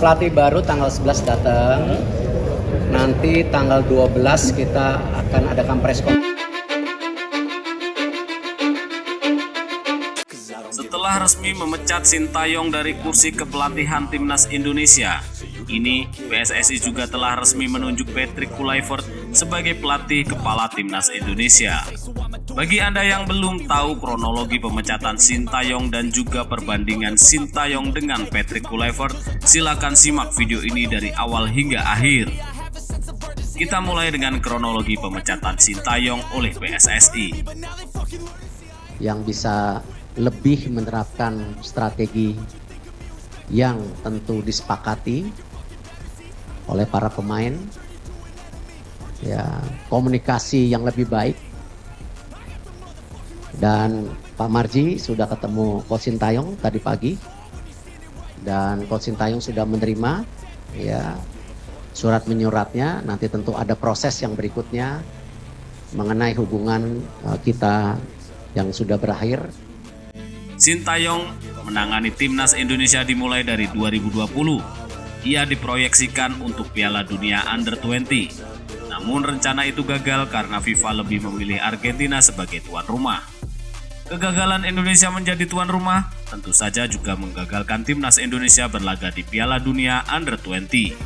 Pelatih baru tanggal 11 datang. Nanti tanggal 12 kita akan adakan press conference. Setelah resmi memecat Sintayong dari kursi kepelatihan Timnas Indonesia, kini PSSI juga telah resmi menunjuk Patrick Kluivert sebagai pelatih kepala Timnas Indonesia. Bagi Anda yang belum tahu kronologi pemecatan Sintayong dan juga perbandingan Sintayong dengan Patrick Kluivert, silakan simak video ini dari awal hingga akhir. Kita mulai dengan kronologi pemecatan Sintayong oleh PSSI. Yang bisa lebih menerapkan strategi yang tentu disepakati oleh para pemain, ya, komunikasi yang lebih baik. Dan Pak Marji sudah ketemu Coach Sintayong tadi pagi, dan Coach Sintayong sudah menerima ya surat menyuratnya. Nanti tentu ada proses yang berikutnya mengenai hubungan kita yang sudah berakhir. Sintayong menangani Timnas Indonesia dimulai dari 2020. Ia diproyeksikan untuk Piala Dunia Under-20. Namun rencana itu gagal karena FIFA lebih memilih Argentina sebagai tuan rumah. Kegagalan Indonesia menjadi tuan rumah tentu saja juga menggagalkan Timnas Indonesia berlaga di Piala Dunia Under-20.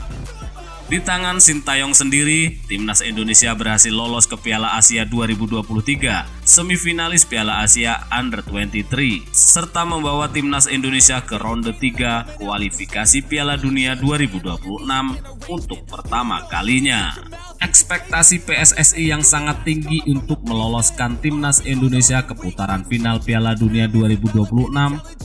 Di tangan Sintayong sendiri, Timnas Indonesia berhasil lolos ke Piala Asia 2023, semifinalis Piala Asia Under-23, serta membawa Timnas Indonesia ke ronde 3 kualifikasi Piala Dunia 2026 untuk pertama kalinya. Ekspektasi PSSI yang sangat tinggi untuk meloloskan Timnas Indonesia ke putaran final Piala Dunia 2026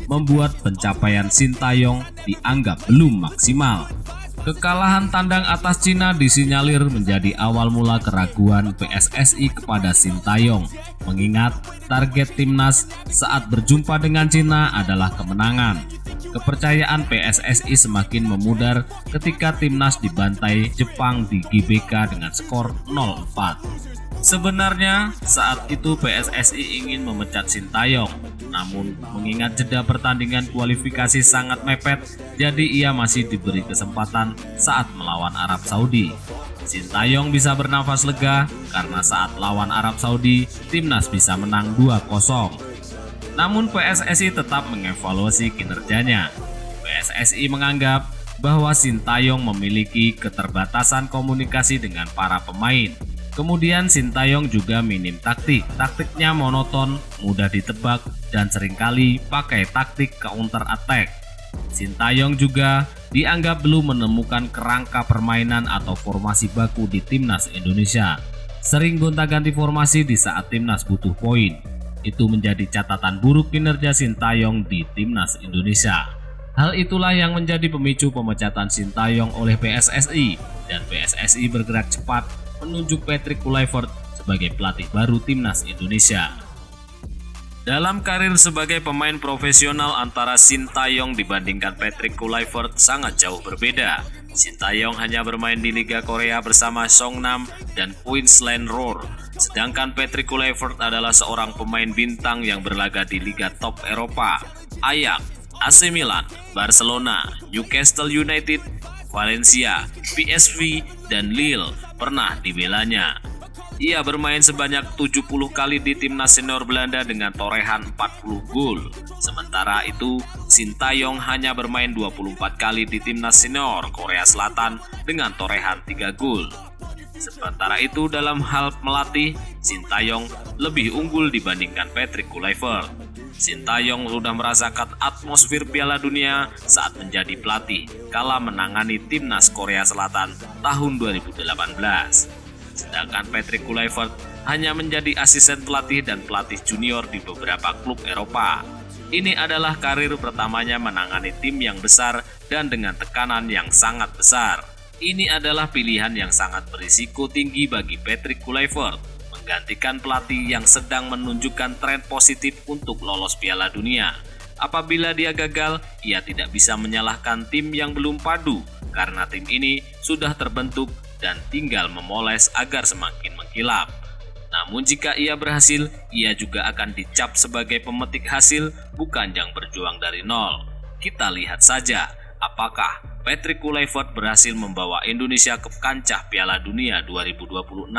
membuat pencapaian Sintayong dianggap belum maksimal. Kekalahan tandang atas Cina disinyalir menjadi awal mula keraguan PSSI kepada Sintayong, mengingat target timnas saat berjumpa dengan Cina adalah kemenangan. Kepercayaan PSSI semakin memudar ketika timnas dibantai Jepang di GBK dengan skor 0-4. Sebenarnya saat itu PSSI ingin memecat Sintayong, namun mengingat jeda pertandingan kualifikasi sangat mepet, jadi ia masih diberi kesempatan saat melawan Arab Saudi. Sintayong bisa bernafas lega karena saat lawan Arab Saudi, timnas bisa menang 2-0. Namun PSSI tetap mengevaluasi kinerjanya. PSSI menganggap bahwa Sintayong memiliki keterbatasan komunikasi dengan para pemain. Kemudian Sintayong juga minim taktik. Taktiknya monoton, mudah ditebak, dan seringkali pakai taktik counter attack. Sintayong juga dianggap belum menemukan kerangka permainan atau formasi baku di Timnas Indonesia. Sering gonta-ganti formasi di saat timnas butuh poin. Itu menjadi catatan buruk kinerja Sintayong di Timnas Indonesia. Hal itulah yang menjadi pemicu pemecatan Sintayong oleh PSSI, dan PSSI bergerak cepat menunjuk Patrick Kluivert sebagai pelatih baru Timnas Indonesia. Dalam karir sebagai pemain profesional antara Sintayong dibandingkan Patrick Kluivert sangat jauh berbeda. Sintayong hanya bermain di Liga Korea bersama Songnam dan Queensland Roar, sedangkan Patrick Kluivert adalah seorang pemain bintang yang berlaga di Liga top Eropa, Ajax, AC Milan, Barcelona, Newcastle United, Valencia, PSV, dan Lille pernah dibelanya. Ia bermain sebanyak 70 kali di timnas senior Belanda dengan torehan 40 gol. Sementara itu, Sintayong hanya bermain 24 kali di timnas senior Korea Selatan dengan torehan 3 gol. Sementara itu, dalam hal melatih, Sintayong lebih unggul dibandingkan Patrick Kluivert. Sintayong sudah merasakan atmosfer Piala Dunia saat menjadi pelatih kala menangani timnas Korea Selatan tahun 2018. Sedangkan Patrick Kluivert hanya menjadi asisten pelatih dan pelatih junior di beberapa klub Eropa. Ini adalah karir pertamanya menangani tim yang besar dan dengan tekanan yang sangat besar. Ini adalah pilihan yang sangat berisiko tinggi bagi Patrick Kluivert, menggantikan pelatih yang sedang menunjukkan tren positif untuk lolos Piala Dunia. Apabila dia gagal, ia tidak bisa menyalahkan tim yang belum padu, karena tim ini sudah terbentuk dan tinggal memoles agar semakin mengkilap. Namun jika ia berhasil, ia juga akan dicap sebagai pemetik hasil, bukan yang berjuang dari nol. Kita lihat saja, apakah Patrick Kluivert berhasil membawa Indonesia ke kancah Piala Dunia 2026?